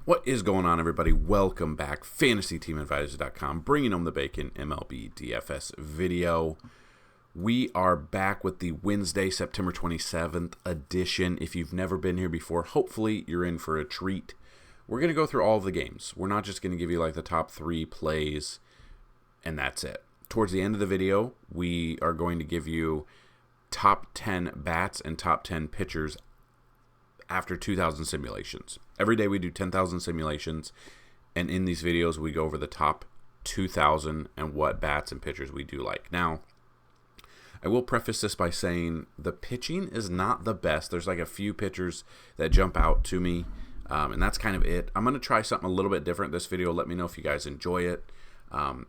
What is going on, everybody? Welcome back. FantasyTeamAdvisors.com, bringing home the bacon MLB DFS video. We are back with the Wednesday, September 27th edition. If you've never been here before, hopefully you're in for a treat. We're going to go through all of the games. We're not just going to give you like the top 3 plays, and that's it. Towards the end of the video, we are going to give you top 10 bats and top 10 pitchers after 2,000 simulations. Every day we do 10,000 simulations, and in these videos we go over the top 2,000 and what bats and pitchers we do like. Now, I will preface this by saying the pitching is not the best. There's like a few pitchers that jump out to me, and that's kind of it. I'm going to try something a little bit different this video. Let me know if you guys enjoy it.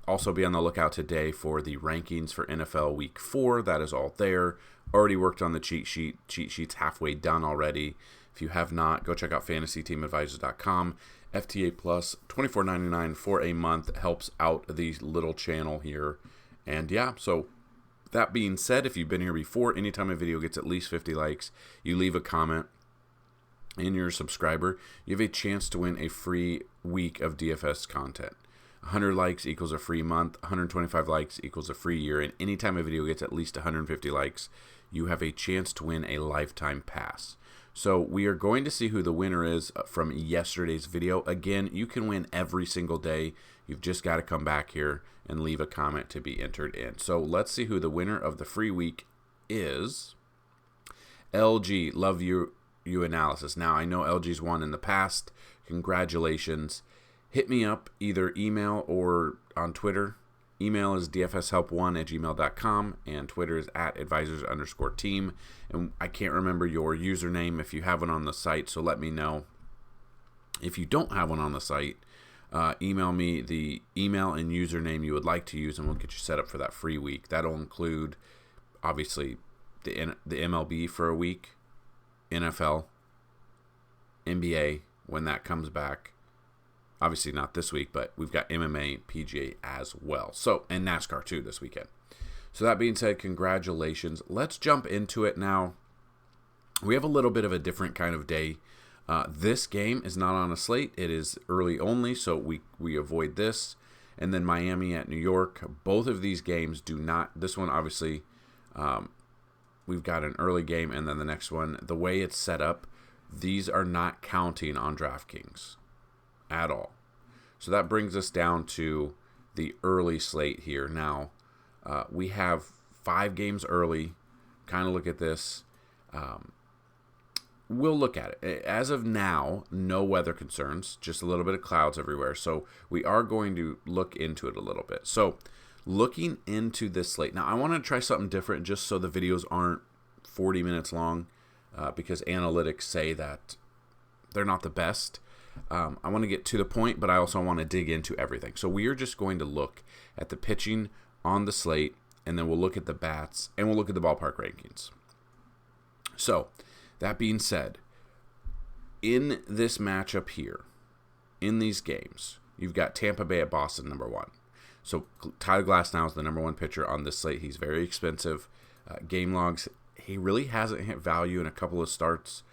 Also be on the lookout today for the rankings for NFL Week 4. That is all there. Already worked on the cheat sheet. Cheat sheet's halfway done already. If you have not, go check out FantasyTeamAdvisors.com. FTA Plus, $24.99 for a month. Helps out the little channel here. And yeah, so that being said, if you've been here before, anytime a video gets at least 50 likes, you leave a comment and you're a subscriber, you have a chance to win a free week of DFS content. 100 likes equals a free month. 125 likes equals a free year. And anytime a video gets at least 150 likes, you have a chance to win a lifetime pass. So we are going to see who the winner is from yesterday's video. Again, you can win every single day. You've just got to come back here and leave a comment to be entered in. So let's see who the winner of the free week is. LG, love you analysis. Now, I know LG's won in the past. Congratulations. Hit me up either email or on Twitter. Email is dfshelp1@gmail.com, and Twitter is @advisors_team. And I can't remember your username if you have one on the site, so let me know. If you don't have one on the site, email me the email and username you would like to use, and we'll get you set up for that free week. That'll include, obviously, the MLB for a week, NFL, NBA when that comes back. Obviously not this week, but we've got MMA, PGA as well. So, and NASCAR too this weekend. So that being said, congratulations. Let's jump into it now. We have a little bit of a different kind of day. This game is not on a slate. It is early only, so we avoid this. And then Miami at New York. Both of these games do not. This one, obviously, we've got an early game, and then the next one. The way it's set up, these are not counting on DraftKings at all. So that brings us down to the early slate here. Now, we have 5 games early. Kind of look at this. We'll look at it. As of now, no weather concerns, just a little bit of clouds everywhere. So we are going to look into it a little bit. So looking into this slate. Now, I want to try something different just so the videos aren't 40 minutes long because analytics say that they're not the best. I want to get to the point, but I also want to dig into everything. So we are just going to look at the pitching on the slate, and then we'll look at the bats, and we'll look at the ballpark rankings. So that being said, in this matchup here, in these games, you've got Tampa Bay at Boston, number 1. So Tyler Glasnow is the number 1 pitcher on this slate. He's very expensive. Game logs, he really hasn't hit value in a couple of starts.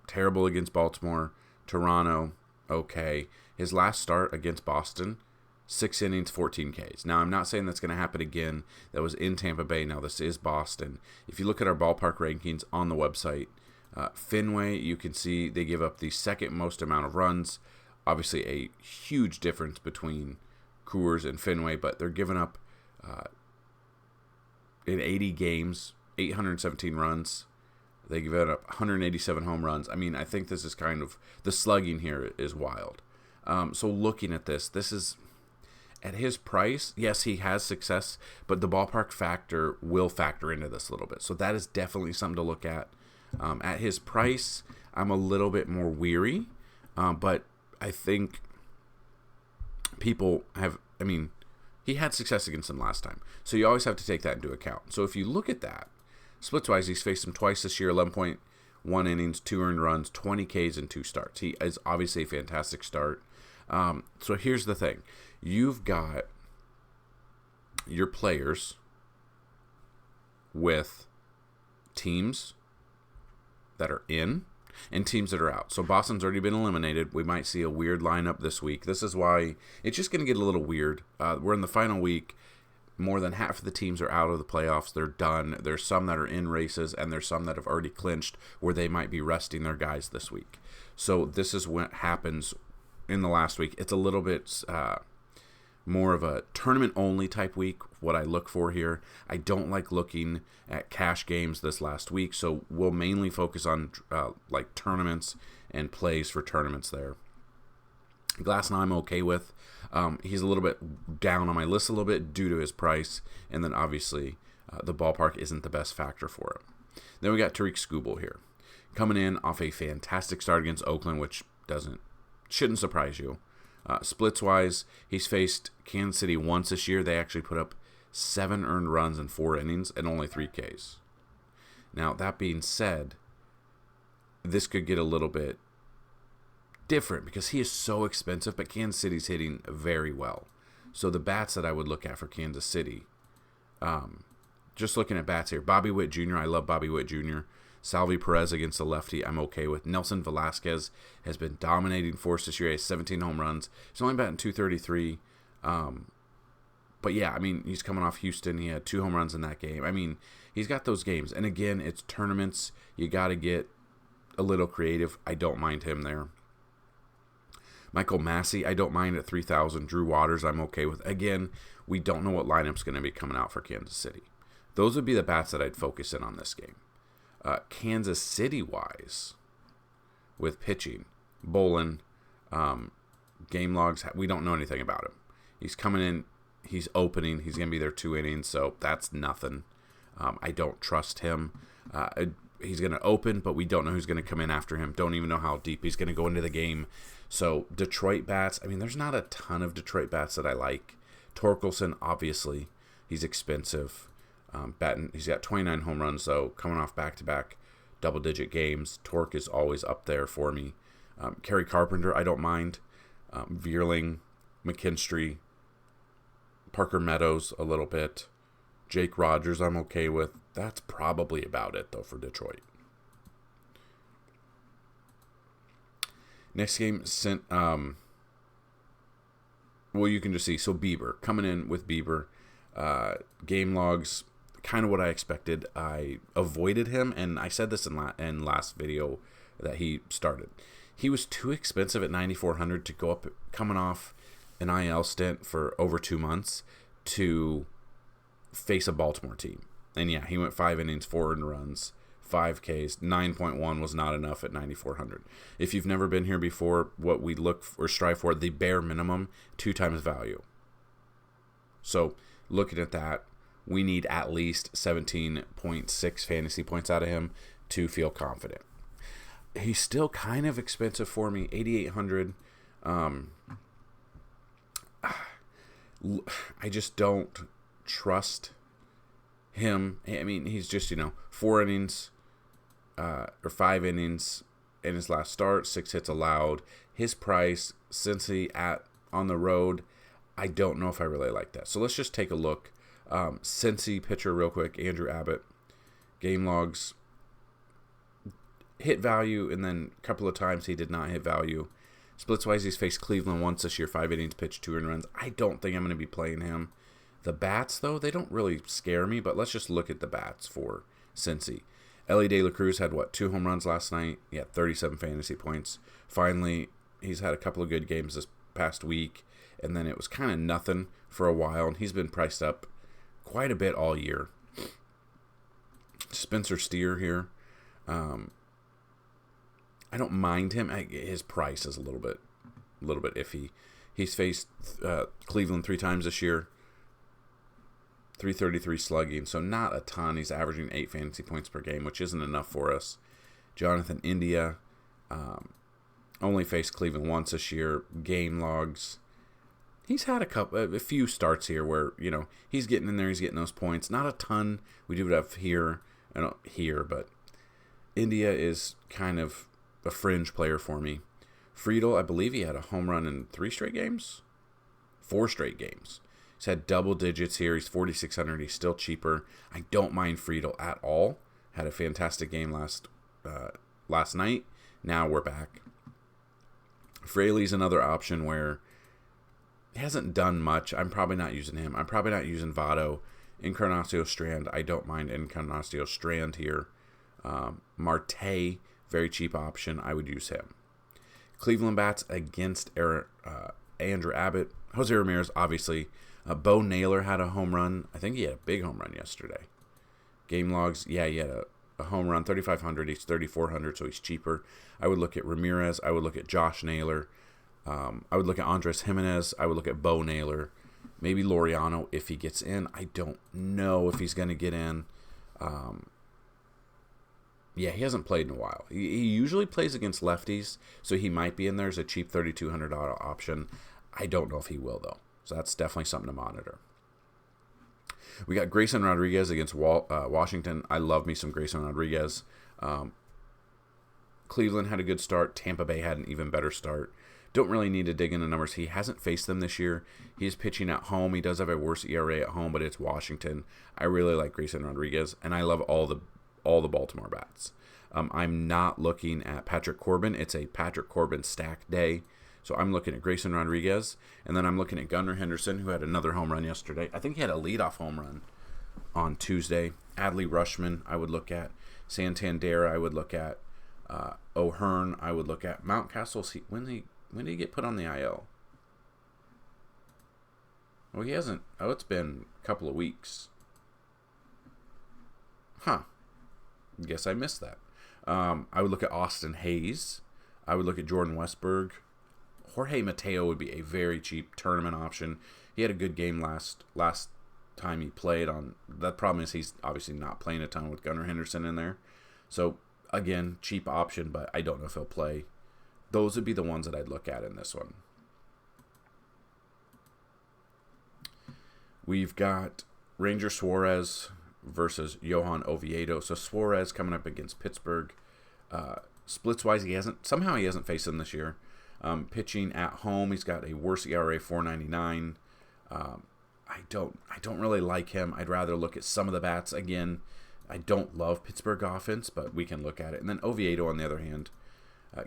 Terrible against Baltimore. Toronto, okay. His last start against Boston, 6 innings, 14 Ks. Now, I'm not saying that's going to happen again. That was in Tampa Bay. Now, this is Boston. If you look at our ballpark rankings on the website, Fenway, you can see they give up the second most amount of runs. Obviously, a huge difference between Coors and Fenway, but they're giving up in 80 games, 817 runs. They give it up 187 home runs. I mean, I think this is kind of, the slugging here is wild. So looking at this is, at his price, yes, he has success, but the ballpark factor will factor into this a little bit. So that is definitely something to look at. At his price, I'm a little bit more weary, but I think people have, I mean, he had success against them last time. So you always have to take that into account. So if you look at that, splits-wise, he's faced him twice this year, 11.1 innings, 2 earned runs, 20 Ks, and 2 starts. He is obviously a fantastic start. So here's the thing. You've got your players with teams that are in. and teams that are out. So Boston's already been eliminated. We might see a weird lineup this week. This is why it's just going to get a little weird. We're in the final week. More than half of the teams are out of the playoffs. They're done. There's some that are in races, and there's some that have already clinched where they might be resting their guys this week. So this is what happens in the last week. It's a little bit more of a tournament-only type week, what I look for here. I don't like looking at cash games this last week, so we'll mainly focus on like tournaments and plays for tournaments there. Glasnow I'm okay with. He's a little bit down on my list a little bit due to his price, and then obviously the ballpark isn't the best factor for him. Then we got Tariq Skubal here, coming in off a fantastic start against Oakland, which shouldn't surprise you. Splits-wise, he's faced Kansas City once this year. They actually put up 7 earned runs in 4 innings and only 3 Ks. Now, that being said, this could get a little bit different because he is so expensive, but Kansas City's hitting very well. So the bats that I would look at for Kansas City, just looking at bats here, Bobby Witt Jr., I love Bobby Witt Jr., Salvi Perez against the lefty, I'm okay with. Nelson Velasquez has been dominating force this year. He has 17 home runs. He's only batting .233. But yeah, I mean, he's coming off Houston. He had 2 home runs in that game. I mean, he's got those games. And again, it's tournaments. You got to get a little creative. I don't mind him there. Michael Massey, I don't mind at 3,000. Drew Waters, I'm okay with. Again, we don't know what lineup's going to be coming out for Kansas City. Those would be the bats that I'd focus in on this game. Kansas City-wise, with pitching, Bolin, game logs, we don't know anything about him. He's coming in, he's opening, he's going to be there 2 innings, so that's nothing. I don't trust him. He's going to open, but we don't know who's going to come in after him. Don't even know how deep he's going to go into the game. So Detroit bats, I mean, there's not a ton of Detroit bats that I like. Torkelson, obviously, he's expensive. He's got 29 home runs, though, coming off back-to-back double-digit games. Torque is always up there for me. Kerry Carpenter, I don't mind. Vierling, McKinstry, Parker Meadows a little bit. Jake Rogers, I'm okay with. That's probably about it, though, for Detroit. Next game, you can just see. So Bieber, coming in with Bieber. Game logs, kind of what I expected. I avoided him, and I said this in last video that he started. He was too expensive at 9,400 to go up, coming off an IL stint for over 2 months to face a Baltimore team. And yeah, he went 5 innings, 4 earned runs, 5 Ks. 9.1 was not enough at 9,400. If you've never been here before, what we look or strive for, the bare minimum, 2 times value. So looking at that, we need at least 17.6 fantasy points out of him to feel confident. He's still kind of expensive for me, 8,800. I just don't trust him. I mean, he's just, 4 innings or 5 innings in his last start, 6 hits allowed. His price, Cincy on the road, I don't know if I really like that. So let's just take a look. Cincy pitcher real quick, Andrew Abbott. Game logs, hit value, and then a couple of times he did not hit value. Splits-wise, he's faced Cleveland once this year, 5 innings pitched, 2 earned runs. I don't think I'm going to be playing him. The bats, though, they don't really scare me, but let's just look at the bats for Cincy. Ellie De La Cruz had, 2 home runs last night? He had 37 fantasy points. Finally, he's had a couple of good games this past week, and then it was kind of nothing for a while, and he's been priced up quite a bit all year. Spencer Steer here. I don't mind him. His price is a little bit iffy. He's faced Cleveland 3 times this year. 333 slugging, so not a ton. He's averaging 8 fantasy points per game, which isn't enough for us. Jonathan India only faced Cleveland once this year. Game logs, he's had a few starts here where he's getting in there, he's getting those points. Not a ton. We do have here, but India is kind of a fringe player for me. Friedel, I believe he had a home run in 4 straight games. He's had double digits here. He's 4,600. He's still cheaper. I don't mind Friedel at all. Had a fantastic game last night. Now we're back. Fraley's another option where he hasn't done much. I'm probably not using him. I'm probably not using Votto. Encarnacio Strand, I don't mind Encarnacio Strand here. Marte, very cheap option. I would use him. Cleveland bats against Andrew Abbott. Jose Ramirez, obviously. Bo Naylor had a home run. I think he had a big home run yesterday. Game logs, he had a home run, 3,500. He's 3,400, so he's cheaper. I would look at Ramirez. I would look at Josh Naylor. I would look at Andres Jimenez. I would look at Bo Naylor. Maybe Laureano if he gets in. I don't know if he's going to get in. He hasn't played in a while. He usually plays against lefties, so he might be in there as a cheap $3,200 option. I don't know if he will, though. So that's definitely something to monitor. We got Grayson Rodriguez against Washington. I love me some Grayson Rodriguez. Cleveland had a good start. Tampa Bay had an even better start. Don't really need to dig into numbers. He hasn't faced them this year. He's pitching at home. He does have a worse ERA at home, but it's Washington. I really like Grayson Rodriguez, and I love all the Baltimore bats. I'm not looking at Patrick Corbin. It's a Patrick Corbin stack day. So I'm looking at Grayson Rodriguez, and then I'm looking at Gunnar Henderson, who had another home run yesterday. I think he had a leadoff home run on Tuesday. Adley Rutschman, I would look at. Santander, I would look at. O'Hearn, I would look at. Mountcastle, when did he get put on the IL? Well, he hasn't. Oh, it's been a couple of weeks. Huh. Guess I missed that. I would look at Austin Hayes. I would look at Jordan Westberg. Jorge Mateo would be a very cheap tournament option. He had a good game last time he played. The problem is he's obviously not playing a ton with Gunnar Henderson in there. So, again, cheap option, but I don't know if he'll play. Those would be the ones that I'd look at in this one. We've got Ranger Suarez versus Johan Oviedo. So Suarez coming up against Pittsburgh. Splits-wise, he hasn't faced them this year. Pitching at home, he's got a worse ERA, 4.99. I don't really like him. I'd rather look at some of the bats. Again, I don't love Pittsburgh offense, but we can look at it. And then Oviedo, on the other hand,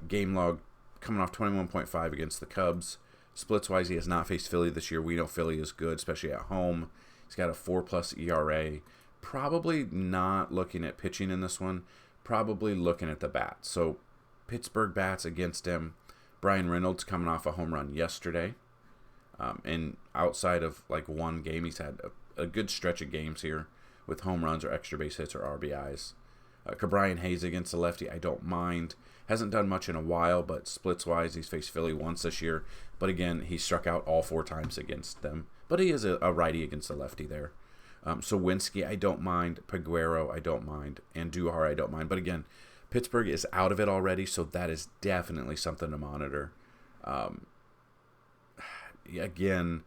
game log coming off 21.5 against the Cubs. Splits-wise, he has not faced Philly this year. We know Philly is good, especially at home. He's got a 4+ ERA. Probably not looking at pitching in this one. Probably looking at the bats. So Pittsburgh bats against him. Brian Reynolds coming off a home run yesterday. And outside of like one game, he's had a good stretch of games here with home runs or extra base hits or RBIs. Cabrian Hayes against the lefty, I don't mind. Hasn't done much in a while, but splits-wise, he's faced Philly once this year. But again, he struck out all 4 times against them. But he is a righty against the lefty there. Sawinski, I don't mind. Peguero, I don't mind. Andujar, I don't mind. But again, Pittsburgh is out of it already, so that is definitely something to monitor. Again,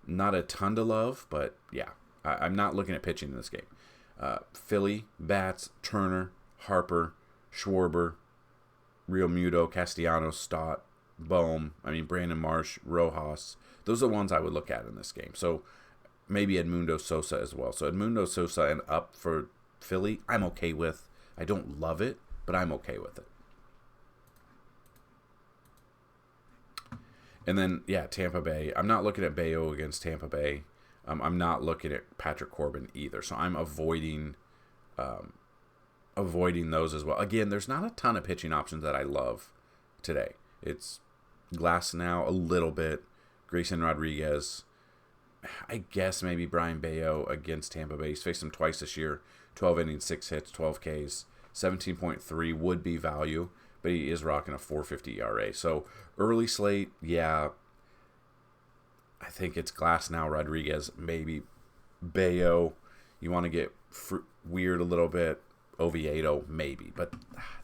not a ton to love, but yeah, I'm not looking at pitching in this game. Philly, bats, Turner, Harper, Schwarber, Real Muto, Castellanos, Stott, Bohm, Brandon Marsh, Rojas. Those are the ones I would look at in this game. So maybe Edmundo Sosa as well. So Edmundo Sosa and up for Philly, I'm okay with. I don't love it, but I'm okay with it. And then, Tampa Bay. I'm not looking at Bayo against Tampa Bay. I'm not looking at Patrick Corbin either. So I'm avoiding those as well. Again, there's not a ton of pitching options that I love today. It's Glasnow a little bit, Grayson Rodriguez. I guess maybe Brian Bayo against Tampa Bay. He's faced him twice this year. 12 innings, 6 hits, 12 Ks. 17.3 would be value, but he is rocking a 4.50 ERA. So early slate, I think it's Glasnow, Rodriguez, maybe Bayo. You want to get weird a little bit, Oviedo, maybe, but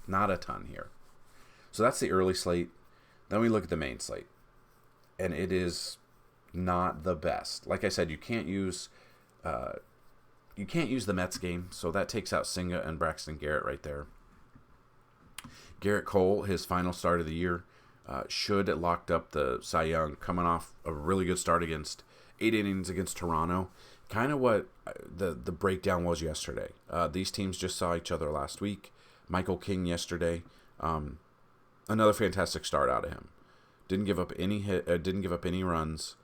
not a ton here. So that's the early slate. Then we look at the main slate, and it is not the best. Like I said, you can't use the Mets game, so that takes out Senga and Braxton Garrett right there. Garrett Cole, his final start of the year, should have locked up the Cy Young, coming off a really good start against 8 innings against Toronto. Kind of what the breakdown was yesterday. These teams just saw each other last week. Michael King yesterday. Another fantastic start out of him. Didn't give up any didn't give up any runs.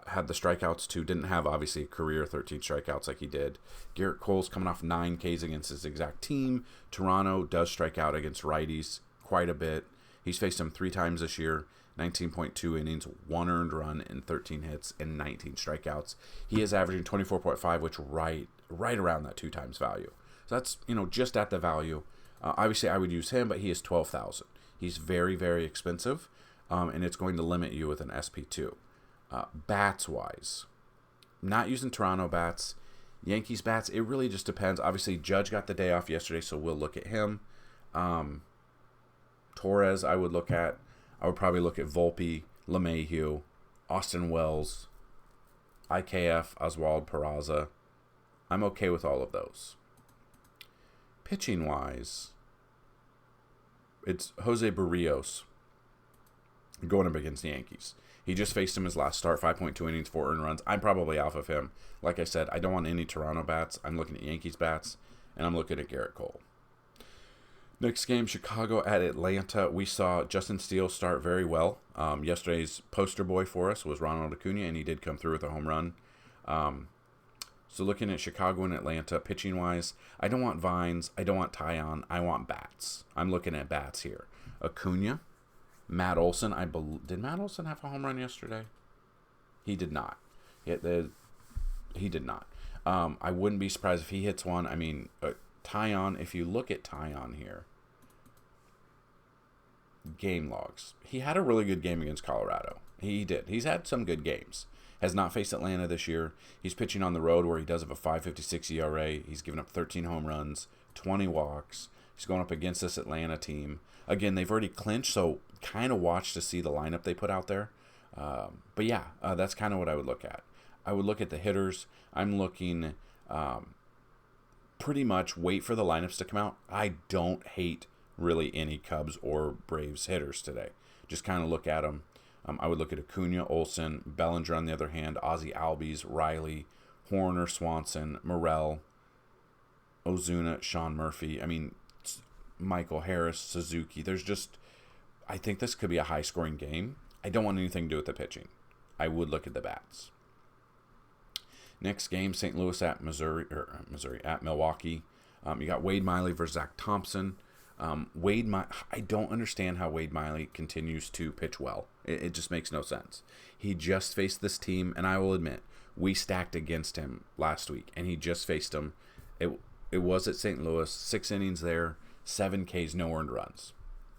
Had the strikeouts too. Didn't have obviously a career 13 strikeouts like he did. Garrett Cole's coming off 9 Ks against his exact team. Toronto does strike out against righties quite a bit. He's faced them 3 times this year. 19.2 innings, 1 earned run, and 13 hits and 19 strikeouts. He is averaging 24.5, which right around that 2 times value. So that's just at the value. Obviously, I would use him, but he is 12,000. He's very, very expensive, and it's going to limit you with an SP2. Bats wise, not using Toronto bats, Yankees bats. It really just depends. Obviously, Judge got the day off yesterday, so we'll look at him. Torres, I would look at. I would probably look at Volpe, LeMahieu, Austin Wells, IKF, Oswald Peraza. I'm okay with all of those. Pitching wise, it's Jose Barrios going up against the Yankees. He just faced him his last start, 5.2 innings, 4 earned runs. I'm probably off of him. Like I said, I don't want any Toronto bats. I'm looking at Yankees bats, and I'm looking at Garrett Cole. Next game, Chicago at Atlanta. We saw Justin Steele start very well. Yesterday's poster boy for us was Ronald Acuna, and he did come through with a home run. So looking at Chicago and Atlanta, pitching-wise, I don't want Vines. I don't want Tyon. I want bats. I'm looking at bats here. Acuna, Matt Olson. Did Matt Olson have a home run yesterday? He did not. He did not. I wouldn't be surprised if he hits one. I mean, Tyon, if you look at Tyon here, game logs. He had a really good game against Colorado. He did. He's had some good games. Has not faced Atlanta this year. He's pitching on the road where he does have a 5.56 ERA. He's given up 13 home runs, 20 walks. He's going up against this Atlanta team. Again, they've already clinched, so kind of watch to see the lineup they put out there. But yeah, that's kind of what I would look at. I would look at the hitters. I'm looking pretty much wait for the lineups to come out. I don't hate really any Cubs or Braves hitters today. Just kind of look at them. I would look at Acuna, Olson, Bellinger on the other hand, Ozzie Albies, Riley, Horner, Swanson, Morel, Ozuna, Sean Murphy. I mean, Michael Harris, Suzuki. I think this could be a high-scoring game. I don't want anything to do with the pitching. I would look at the bats. Next game, St. Louis at at Milwaukee. You got Wade Miley versus Zach Thompson. I don't understand how Wade Miley continues to pitch well. It just makes no sense. He just faced this team, and I will admit, we stacked against him last week, and he just faced them. It was at St. Louis, 6 innings there, 7 Ks, no earned runs.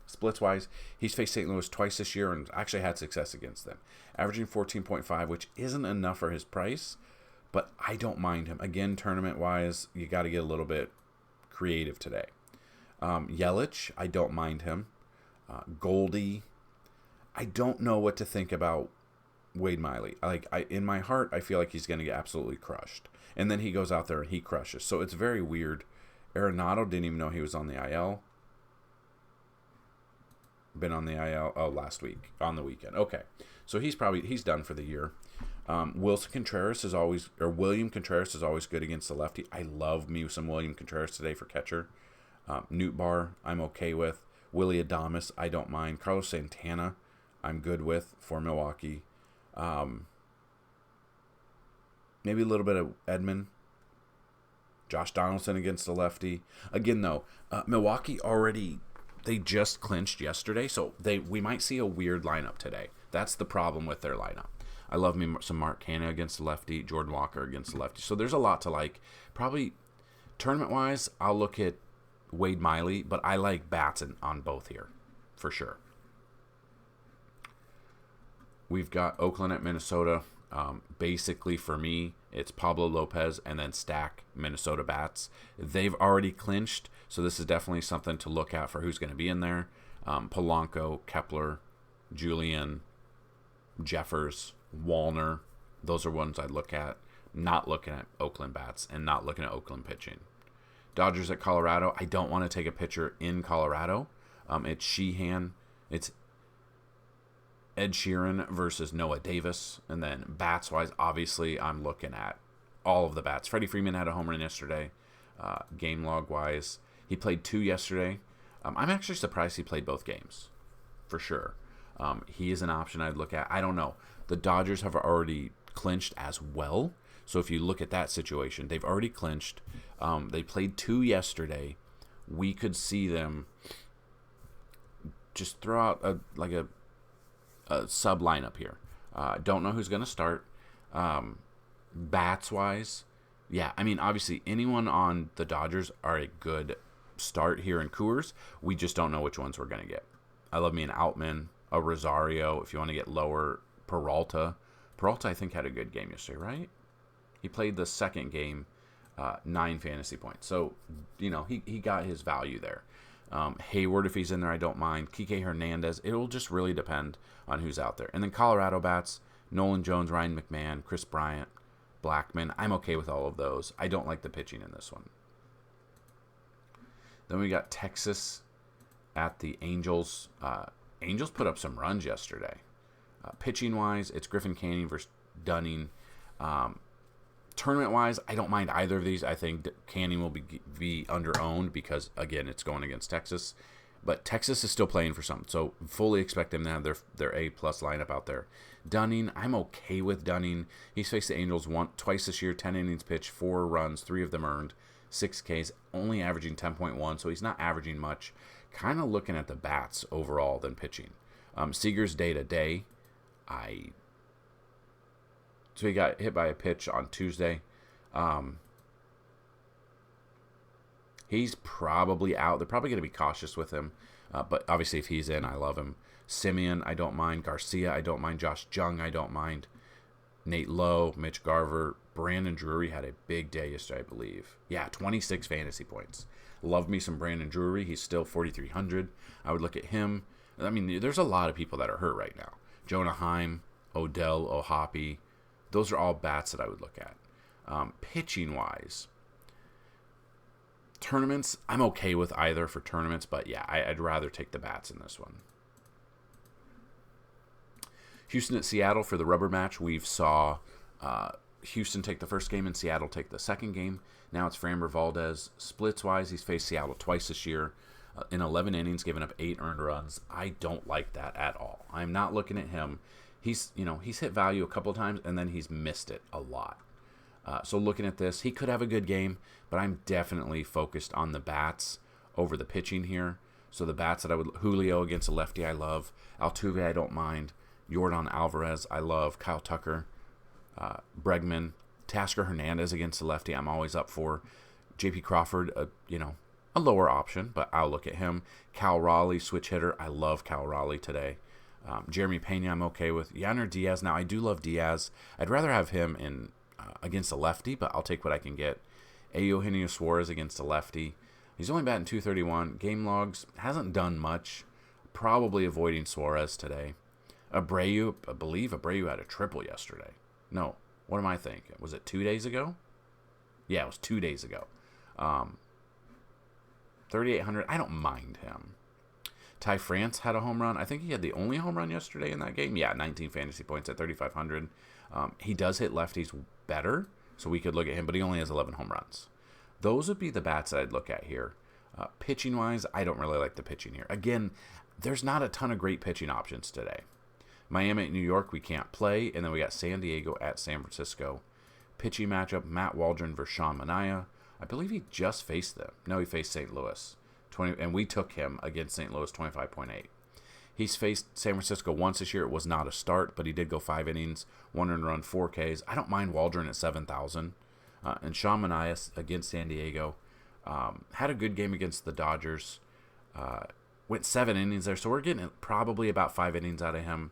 Splits-wise, he's faced St. Louis twice this year and actually had success against them. Averaging 14.5, which isn't enough for his price, but I don't mind him. Again, tournament-wise, you got to get a little bit creative today. Yelich, I don't mind him. Goldie, I don't know what to think about Wade Miley. In my heart, I feel like he's going to get absolutely crushed. And then he goes out there and he crushes. So it's very weird. Arenado didn't even know he was on the IL. Been on the IL last week, on the weekend. Okay. So he's done for the year. William Contreras is always good against the lefty. I love me some William Contreras today for catcher. Newt Bar, I'm okay with. Willie Adames, I don't mind. Carlos Santana, I'm good with for Milwaukee. Maybe a little bit of Edman. Josh Donaldson against the lefty. Again, though, Milwaukee they just clinched yesterday, so we might see a weird lineup today. That's the problem with their lineup. I love me some Mark Canha against the lefty, Jordan Walker against the lefty. So there's a lot to like. Probably tournament-wise, I'll look at Wade Miley, but I like bats on both here, for sure. We've got Oakland at Minnesota. Basically, for me, it's Pablo Lopez and then stack Minnesota bats. They've already clinched, so this is definitely something to look at for who's going to be in there. Polanco, Kepler, Julian, Jeffers, Wallner. Those are ones I'd look at. Not looking at Oakland bats and not looking at Oakland pitching. Dodgers at Colorado. I don't want to take a pitcher in Colorado. It's Sheehan. It's Ed Sheeran versus Noah Davis. And then bats-wise, obviously, I'm looking at all of the bats. Freddie Freeman had a home run yesterday. Game log-wise, he played 2 yesterday. I'm actually surprised he played both games. for sure. He is an option I'd look at. I don't know. The Dodgers have already clinched as well. So if you look at that situation, they've already clinched. They played 2 yesterday. We could see them just throw out a sub lineup here. Don't know who's going to start. Bats wise, yeah. I mean, obviously, anyone on the Dodgers are a good start here in Coors. We just don't know which ones we're going to get. I love me an Outman, a Rosario. If you want to get lower, Peralta. Peralta, I think, had a good game yesterday, right? He played the second game, 9 fantasy points. So, he got his value there. Hayward, if he's in there, I don't mind. Kike Hernandez. It'll just really depend on who's out there. And then Colorado bats, Nolan Jones, Ryan McMahon, Chris Bryant, Blackman. I'm okay with all of those. I don't like the pitching in this one. Then we got Texas at the Angels. Angels put up some runs yesterday. Pitching-wise, it's Griffin Canning versus Dunning. Tournament-wise, I don't mind either of these. I think Canning will be under-owned because, again, it's going against Texas. But Texas is still playing for something, so fully expect them to have their A-plus lineup out there. Dunning, I'm okay with Dunning. He's faced the Angels twice this year, 10 innings pitched, 4 runs, 3 of them earned, 6 Ks, only averaging 10.1, so he's not averaging much. Kind of looking at the bats overall than pitching. Seager's day-to-day, so he got hit by a pitch on Tuesday. He's probably out. They're probably going to be cautious with him. But obviously, if he's in, I love him. Simeon, I don't mind. Garcia, I don't mind. Josh Jung, I don't mind. Nate Lowe, Mitch Garver. Brandon Drury had a big day yesterday, I believe. Yeah, 26 fantasy points. Love me some Brandon Drury. He's still 4,300. I would look at him. I mean, there's a lot of people that are hurt right now. Jonah Heim, Odell, Ohapi. Those are all bats that I would look at. Pitching-wise, tournaments, I'm okay with either for tournaments, but yeah, I'd rather take the bats in this one. Houston at Seattle for the rubber match. We've saw Houston take the first game and Seattle take the second game. Now it's Framber Valdez. Splits-wise, he's faced Seattle twice this year. In 11 innings, giving up 8 earned runs. I don't like that at all. I'm not looking at him. He's hit value a couple of times, and then he's missed it a lot. So looking at this, he could have a good game, but I'm definitely focused on the bats over the pitching here. So the bats that Julio against a lefty, I love. Altuve, I don't mind. Yordan Alvarez, I love. Kyle Tucker, Bregman, Tasker Hernandez against the lefty, I'm always up for. J.P. Crawford, a lower option, but I'll look at him. Cal Raleigh, switch hitter, I love Cal Raleigh today. Jeremy Pena, I'm okay with. Yainer Diaz, now I do love Diaz. I'd rather have him in against a lefty, but I'll take what I can get. Eugenio Suarez against a lefty. He's only batting .231. Game logs, hasn't done much. Probably avoiding Suarez today. Abreu, I believe Abreu had a triple yesterday. No, what am I thinking? Was it 2 days ago? Yeah, it was 2 days ago. 3,800, I don't mind him. Ty France had a home run. I think he had the only home run yesterday in that game. Yeah, 19 fantasy points at 3,500. He does hit lefties better, so we could look at him, but he only has 11 home runs. Those would be the bats that I'd look at here. Pitching-wise, I don't really like the pitching here. Again, there's not a ton of great pitching options today. Miami at New York, we can't play, and then we got San Diego at San Francisco. Pitching matchup, Matt Waldron versus Sean Manaea. I believe he just faced them. No, he faced St. Louis. And we took him against St. Louis 25.8. He's faced San Francisco once this year. It was not a start, but he did go 5 innings, 1 earned run, 4 Ks. I don't mind Waldron at 7,000. And Sean Manaea against San Diego had a good game against the Dodgers. Went 7 innings there, so we're getting probably about 5 innings out of him.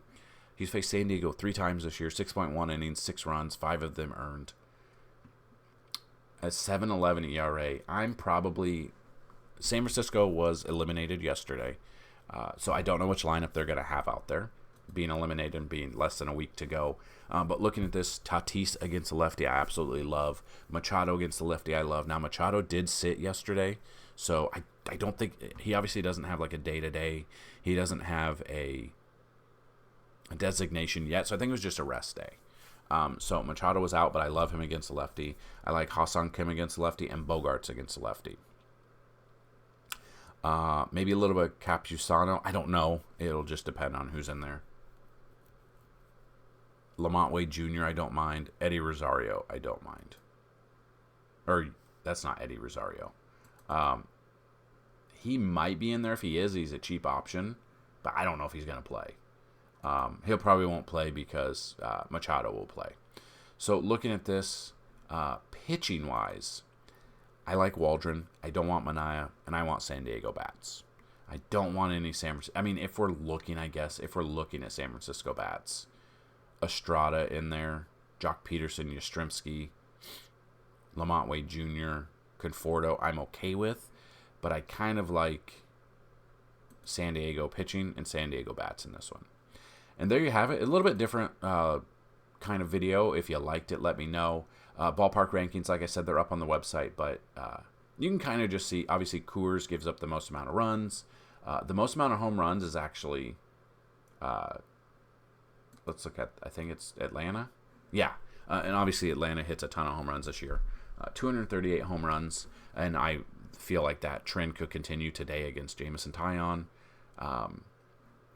He's faced San Diego 3 times this year, 6.1 innings, 6 runs, 5 of them earned. At 7.11 ERA, I'm probably... San Francisco was eliminated yesterday, so I don't know which lineup they're going to have out there, being eliminated and being less than a week to go. But looking at this, Tatis against the lefty, I absolutely love. Machado against the lefty, I love. Now, Machado did sit yesterday, so I don't think... He obviously doesn't have like a day-to-day. He doesn't have a designation yet, so I think it was just a rest day. So Machado was out, but I love him against the lefty. I like Ha-Seong Kim against the lefty and Bogarts against the lefty. Maybe a little bit of Capusano. I don't know. It'll just depend on who's in there. Lamont Wade Jr., I don't mind. Eddie Rosario, I don't mind. Or, that's not Eddie Rosario. He might be in there. If he is, he's a cheap option. But I don't know if he's going to play. He'll probably won't play because Machado will play. So, looking at this, pitching-wise, I like Waldron. I don't want Manaea. And I want San Diego bats. I don't want any San Francisco. I mean, if we're looking at San Francisco bats, Estrada in there, Jock Peterson, Yastrzemski, Lamont Wade Jr., Conforto, I'm okay with, but I kind of like San Diego pitching and San Diego bats in this one. And there you have it. A little bit different kind of video. If you liked it, let me know. Ballpark rankings, like I said, they're up on the website, but you can kind of just see, obviously, Coors gives up the most amount of runs. The most amount of home runs is actually... let's look at, I think it's Atlanta. Yeah. And obviously Atlanta hits a ton of home runs this year. 238 home runs. And I feel like that trend could continue today against Jameson Taillon.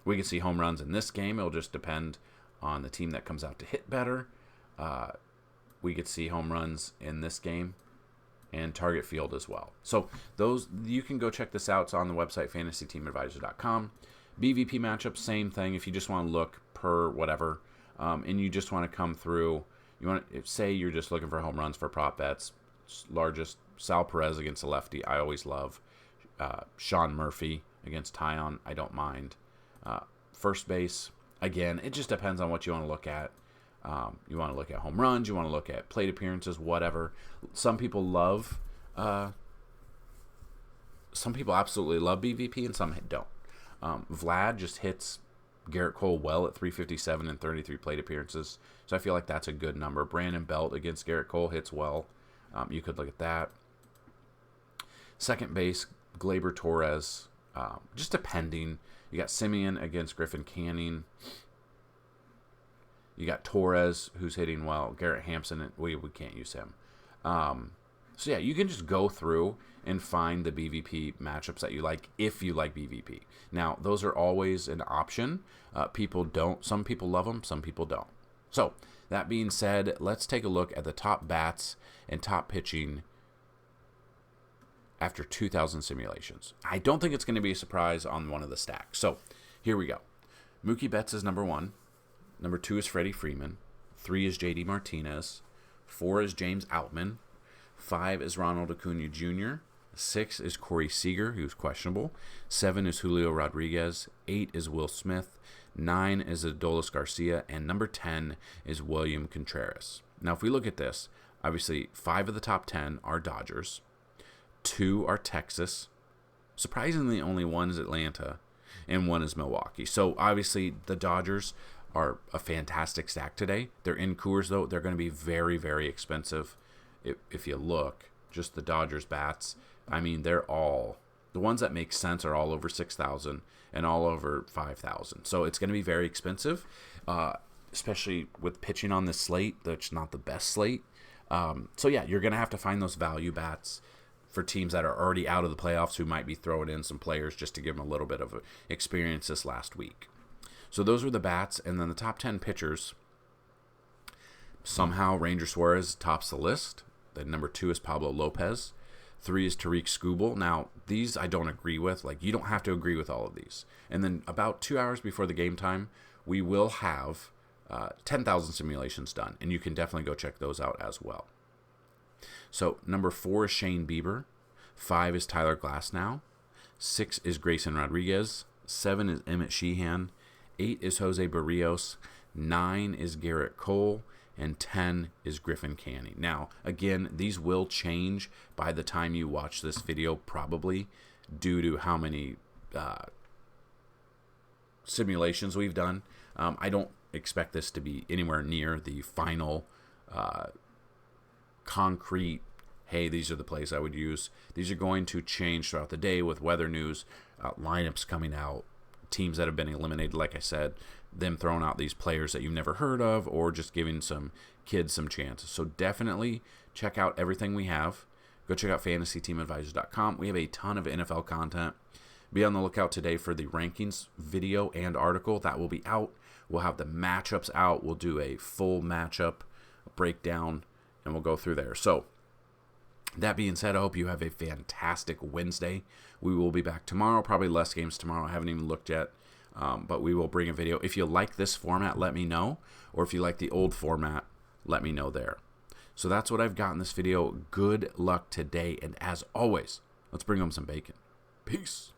We can see home runs in this game. It'll just depend on the team that comes out to hit better. We could see home runs in this game and target field as well. So those, you can go check this out. It's on the website, FantasyTeamAdvisors.com. BVP matchups, same thing. If you just want to look per whatever, and you just want to come through, you want to say you're just looking for home runs for prop bets. Largest, Sal Perez against a lefty, I always love. Sean Murphy against Taillon, I don't mind. First base, again, it just depends on what you want to look at. You want to look at home runs, you want to look at plate appearances, whatever. Some people absolutely love BVP, and some don't. Vlad just hits Garrett Cole well at 357 and 33 plate appearances, so I feel like that's a good number. Brandon Belt against Garrett Cole hits well. You could look at that. Second base, Gleyber Torres, just depending. You got Simeon against Griffin Canning. You got Torres, who's hitting well. Garrett Hampson, we can't use him. So yeah, you can just go through and find the BVP matchups that you like if you like BVP. Now, those are always an option. People don't. Some people love them. Some people don't. So that being said, let's take a look at the top bats and top pitching after 2,000 simulations. I don't think it's going to be a surprise on one of the stacks. So here we go. Mookie Betts is number 1. Number 2 is Freddie Freeman. 3 is JD Martinez. 4 is James Outman. 5 is Ronald Acuna Jr. 6 is Corey Seager, who's questionable. 7 is Julio Rodriguez. 8 is Will Smith. 9 is Adolis Garcia. And number 10 is William Contreras. Now, if we look at this, obviously 5 of the top 10 are Dodgers. 2 are Texas. Surprisingly, only 1 is Atlanta. And 1 is Milwaukee. So, obviously, the Dodgers are a fantastic stack today. They're in Coors, though. They're going to be very, very expensive. If you look, just the Dodgers bats, I mean, they're all, the ones that make sense are all over 6,000 and all over 5,000. So it's going to be very expensive, especially with pitching on this slate. That's not the best slate. So yeah, you're going to have to find those value bats for teams that are already out of the playoffs who might be throwing in some players just to give them a little bit of experience this last week. So those were the bats, and then the top 10 pitchers. Somehow Ranger Suarez tops the list. Then number 2 is Pablo Lopez. 3 is Tariq Skubal. Now, these I don't agree with. Like, you don't have to agree with all of these. And then about 2 hours before the game time, we will have 10,000 simulations done. And you can definitely go check those out as well. So, number 4 is Shane Bieber. 5 is Tyler Glasnow. 6 is Grayson Rodriguez. 7 is Emmett Sheehan. 8 is Jose Barrios. 9 is Garrett Cole. And 10 is Griffin Canning. Now, again, these will change by the time you watch this video, probably, due to how many simulations we've done. I don't expect this to be anywhere near the final concrete, hey, these are the plays I would use. These are going to change throughout the day with weather news, lineups coming out, teams that have been eliminated, like I said, them throwing out these players that you've never heard of, or just giving some kids some chances. So definitely check out everything we have. go check out FantasyTeamAdvisors.com. We have a ton of NFL content. Be on the lookout today for the rankings video and article. That will be out. We'll have the matchups out. We'll do a full matchup breakdown, and we'll go through there. So, that being said, I hope you have a fantastic Wednesday. We will be back tomorrow. Probably less games tomorrow. I haven't even looked yet. But we will bring a video. If you like this format, let me know. Or if you like the old format, let me know there. So that's what I've got in this video. Good luck today. And as always, let's bring home some bacon. Peace.